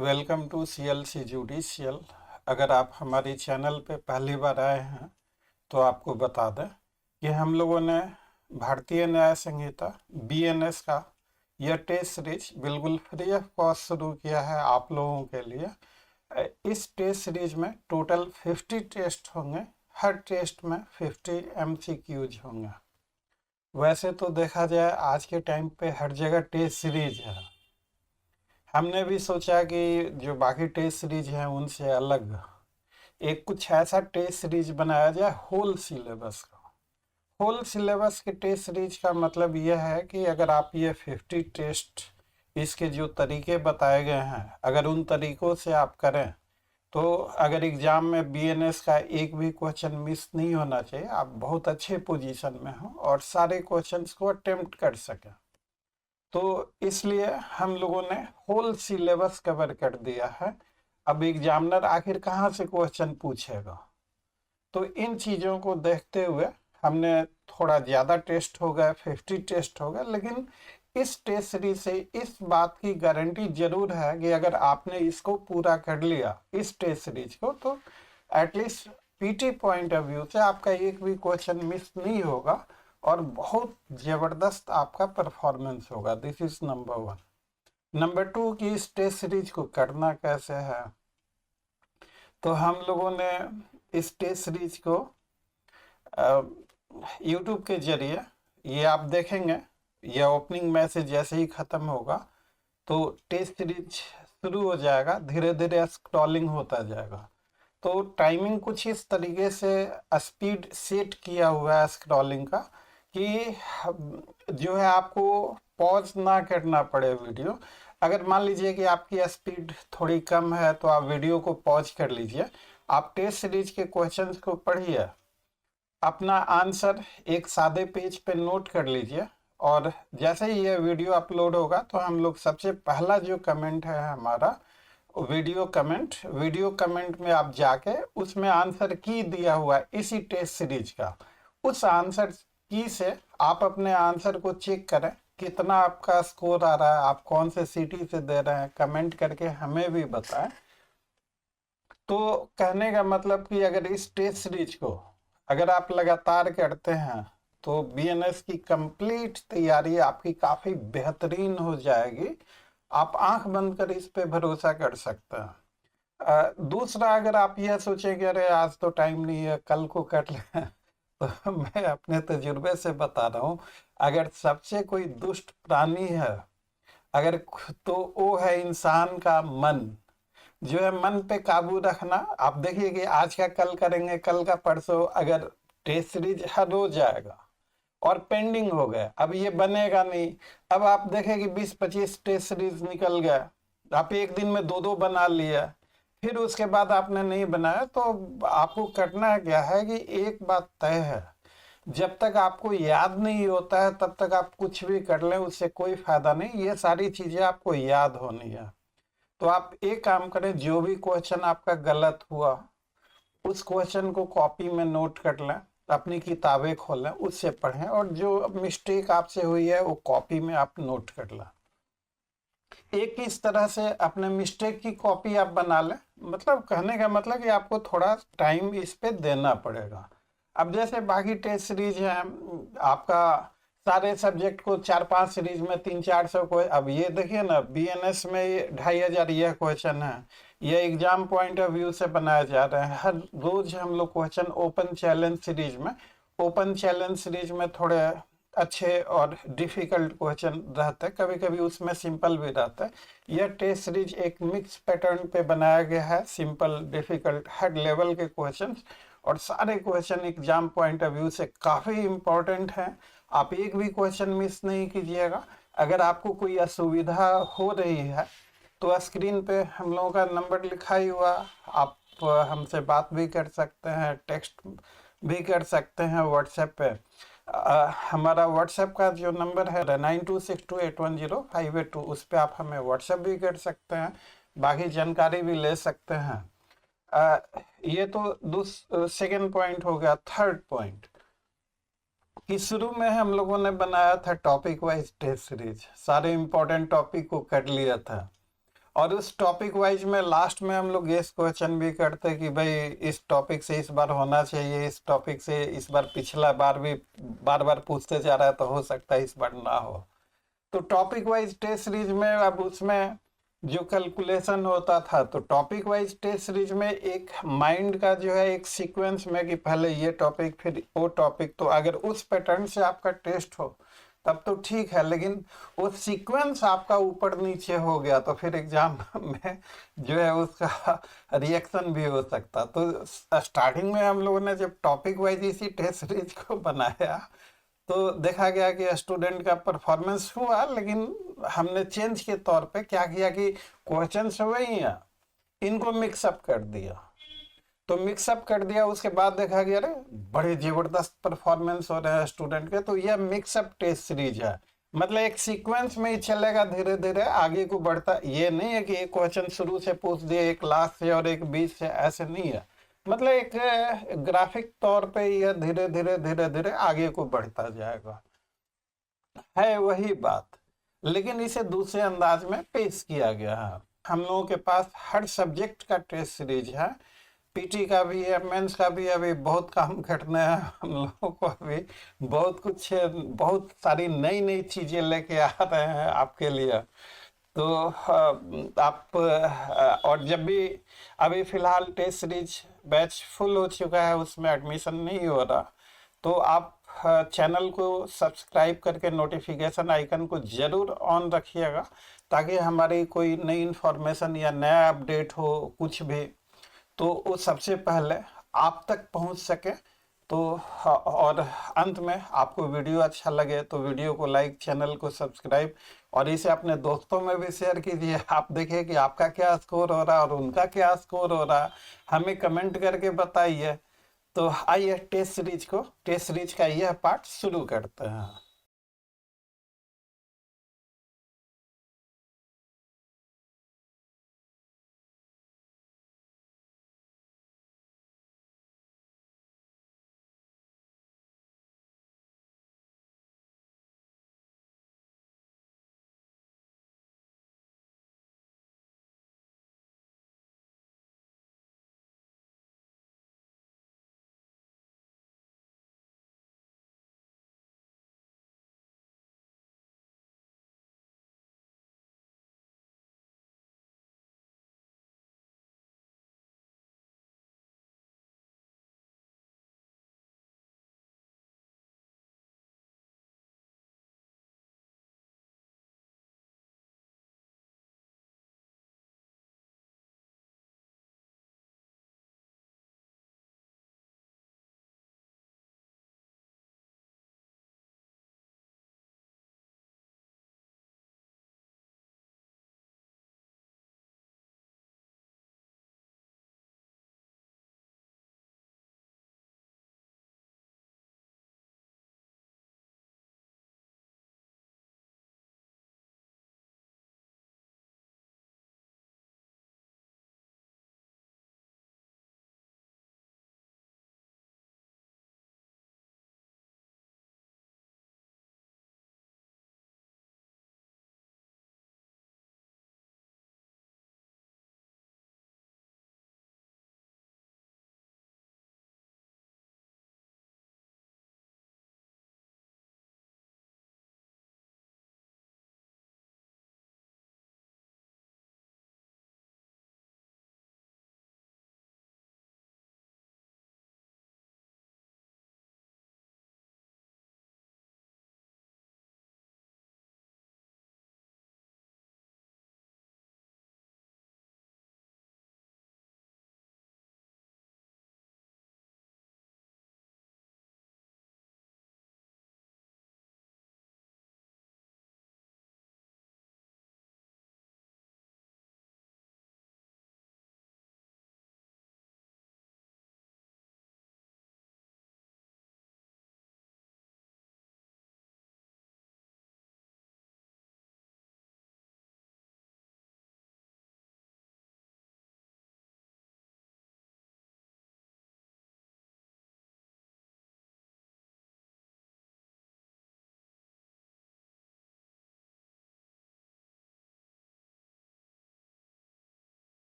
Welcome to CLC judicial. अगर आप हमारी चैनल पे पहली बार आए हैं तो आपको बता दें कि हम लोगों ने भारतीय न्याय संहिता BNS का यह टेस्ट सीरीज बिल्कुल फ्री ऑफ कॉस्ट शुरू किया है आप लोगों के लिए। इस टेस्ट सीरीज में टोटल 50 टेस्ट होंगे। हर टेस्ट में 50 MCQs होंगे। वैसे तो देखा जाए आज के टाइम पे हर जगह टेस्ट सीरीज है। हमने भी सोचा कि जो बाकी टेस्ट सीरीज हैं उनसे अलग एक कुछ ऐसा टेस्ट सीरीज बनाया जाए होल सिलेबस का। होल सिलेबस के टेस्ट सीरीज का मतलब यह है कि अगर आप ये 50 टेस्ट इसके जो तरीके बताए गए हैं अगर उन तरीकों से आप करें तो अगर एग्जाम में BNS का एक भी क्वेश्चन मिस नहीं होना चाहिए। आप बहुत अच्छे पोजीशन में हो और सारे क्वेश्चंस को अटेम्प्ट कर सकें। तो इसलिए हम लोगों ने होल सिलेबस कवर कर दिया है। अब एग्जामिनर आखिर कहाँ से क्वेश्चन पूछेगा, तो इन चीज़ों को देखते हुए हमने थोड़ा ज़्यादा टेस्ट हो गए, 50 टेस्ट हो गए। लेकिन इस टेस्ट सीरीज से इस बात की गारंटी जरूर है कि अगर आपने इसको पूरा कर लिया इस टेस्ट सीरीज को, तो at least PT point of view से आपका एक भी क्वेश्चन मिस नहीं होगा और बहुत ज़बरदस्त आपका परफॉर्मेंस होगा। This is number 1। नंबर 2 की इस टेस्ट सीरीज को करना कैसे है, तो हम लोगों ने इस टेस्ट सीरीज को YouTube के जरिए ये आप देखेंगे, यह ओपनिंग मैसेज जैसे ही ख़त्म होगा तो टेस्ट सीरीज शुरू हो जाएगा। धीरे धीरे स्क्रॉलिंग होता जाएगा। तो टाइमिंग कुछ इस तरीके से स्पीड सेट किया हुआ है स्क्रॉलिंग का कि जो है आपको पॉज ना करना पड़े वीडियो। अगर मान लीजिए कि आपकी स्पीड थोड़ी कम है तो आप वीडियो को पॉज कर लीजिए, आप टेस्ट सीरीज के क्वेश्चंस को पढ़िए, अपना आंसर एक सादे पेज पे नोट कर लीजिए और जैसे ही ये वीडियो अपलोड होगा तो हम लोग सबसे पहला जो कमेंट है हमारा वीडियो कमेंट में आप जाके उसमें आंसर की दिया हुआ है इसी टेस्ट सीरीज का, उस आंसर की से आप अपने आंसर को चेक करें कितना आपका स्कोर आ रहा है, आप कौन से सिटी से दे रहे हैं, कमेंट करके हमें भी बताएं। तो कहने का मतलब कि अगर इस टेस्ट सीरीज को अगर आप लगातार करते हैं तो BNS की कंप्लीट तैयारी आपकी काफ़ी बेहतरीन हो जाएगी। आप आंख बंद कर इस पे भरोसा कर सकते हैं। दूसरा, अगर आप यह सोचें कि अरे आज तो टाइम नहीं है कल को कर लें तो मैं अपने तजुर्बे से बता रहा हूँ, अगर सबसे कोई दुष्ट प्राणी है अगर तो वो है इंसान का मन। जो है मन पे काबू रखना। आप देखिए कि आज का कल करेंगे, कल का परसों, अगर टेस्ट सीरीज हर हो जाएगा और पेंडिंग हो गया, अब ये बनेगा नहीं। अब आप देखें कि 20-25 टेस्ट सीरीज निकल गया, आप एक दिन में 2-2 बना लिया, फिर उसके बाद आपने नहीं बनाया। तो आपको करना क्या है कि एक बात तय है, जब तक आपको याद नहीं होता है तब तक आप कुछ भी कर लें उससे कोई फायदा नहीं। ये सारी चीजें आपको याद होनी है। तो आप एक काम करें, जो भी क्वेश्चन आपका गलत हुआ उस क्वेश्चन को कॉपी में नोट कर लें, अपनी किताबें खोलें, उससे पढ़ें और जो मिस्टेक आपसे हुई है वो कॉपी में आप नोट कर लें। एक इस तरह से अपने मिस्टेक की कॉपी आप बना लें। मतलब कहने का मतलब कि आपको थोड़ा टाइम इस पे देना पड़ेगा। अब जैसे बाकी टेस्ट सीरीज है, आपका सारे सब्जेक्ट को 4-5 सीरीज में 300-400 को, अब ये देखिए ना BNS में 2500 यह क्वेश्चन है, ये एग्जाम पॉइंट ऑफ व्यू से बनाया जा रहा है। हर रोज हम लोग क्वेश्चन ओपन चैलेंज सीरीज में थोड़े अच्छे और डिफिकल्ट क्वेश्चन रहते हैं, कभी कभी उसमें सिंपल भी रहता है। यह टेस्ट सीरीज एक मिक्स पैटर्न पे बनाया गया है, सिंपल डिफिकल्ट हर लेवल के क्वेश्चंस, और सारे question exam point of view से काफ़ी इम्पोर्टेंट हैं। आप एक भी क्वेश्चन मिस नहीं कीजिएगा। अगर आपको कोई असुविधा हो रही है तो स्क्रीन पे हम लोगों का नंबर लिखा ही हुआ, आप हमसे बात भी कर सकते हैं, टेक्स्ट भी कर सकते हैं व्हाट्सएप पे। हमारा व्हाट्सएप का जो नंबर है 9262810582, उस पर आप हमें व्हाट्सएप भी कर सकते हैं, बाकी जानकारी भी ले सकते हैं। ये तो सेकेंड पॉइंट हो गया। थर्ड पॉइंट कि शुरू में हम लोगों ने बनाया था टॉपिक वाइज टेस्ट सीरीज, सारे इंपॉर्टेंट टॉपिक को कर लिया था और उस टॉपिक वाइज में लास्ट में हम लोग गेस क्वेश्चन भी करते कि भाई इस टॉपिक से इस बार होना चाहिए, इस टॉपिक से इस बार पिछला बार भी बार बार पूछते जा रहा है तो हो सकता है इस बार ना हो। तो टॉपिक वाइज टेस्ट सीरीज में अब उसमें जो कैलकुलेशन होता था, तो टॉपिक वाइज टेस्ट सीरीज में एक माइंड का जो है एक सीक्वेंस में कि पहले ये टॉपिक फिर वो टॉपिक, तो अगर उस पैटर्न से आपका टेस्ट हो तब तो ठीक है, लेकिन वो सीक्वेंस आपका ऊपर नीचे हो गया तो फिर एग्जाम में जो है उसका रिएक्शन भी हो सकता। तो स्टार्टिंग में हम लोगों ने जब टॉपिक वाइज इसी टेस्ट सीरीज को बनाया तो देखा गया कि स्टूडेंट का परफॉर्मेंस हुआ, लेकिन हमने चेंज के तौर पे क्या किया कि क्वेश्चंस वही हैं, इनको मिक्सअप कर दिया। तो मिक्सअप कर दिया, उसके बाद देखा गया अरे बड़े जबरदस्त परफॉर्मेंस हो रहे हैं स्टूडेंट के। तो यह मिक्सअप टेस्ट सीरीज है, मतलब एक सीक्वेंस में ही चलेगा, धीरे धीरे आगे को बढ़ता। ये नहीं है कि एक क्वेश्चन शुरू से पूछ दिए, एक लास्ट से और एक बीच से, ऐसे नहीं है। मतलब एक ग्राफिक तौर पे यह धीरे धीरे धीरे धीरे आगे को बढ़ता जाएगा, है वही बात, लेकिन इसे दूसरे अंदाज में पेश किया गया है। हम लोगों के पास हर सब्जेक्ट का टेस्ट सीरीज है, पीटी का भी है, मेंस का भी है। अभी बहुत काम करना है हम लोगों को, अभी बहुत कुछ, बहुत सारी नई नई चीजें लेके आ रहे हैं आपके लिए। तो आप और जब भी अभी फिलहाल टेस्ट सीरीज बैच फुल हो चुका है, उसमें एडमिशन नहीं हो रहा, तो आप चैनल को सब्सक्राइब करके नोटिफिकेशन आइकन को जरूर ऑन रखिएगा, ताकि हमारी कोई नई इन्फॉर्मेशन या नया अपडेट हो कुछ भी, तो वो सबसे पहले आप तक पहुंच सके। तो और अंत में आपको वीडियो अच्छा लगे तो वीडियो को लाइक, चैनल को सब्सक्राइब, और इसे अपने दोस्तों में भी शेयर कीजिए। आप देखिए कि आपका क्या स्कोर हो रहा है और उनका क्या स्कोर हो रहा है, हमें कमेंट करके बताइए। तो आइए टेस्ट सीरीज का यह पार्ट शुरू करते हैं।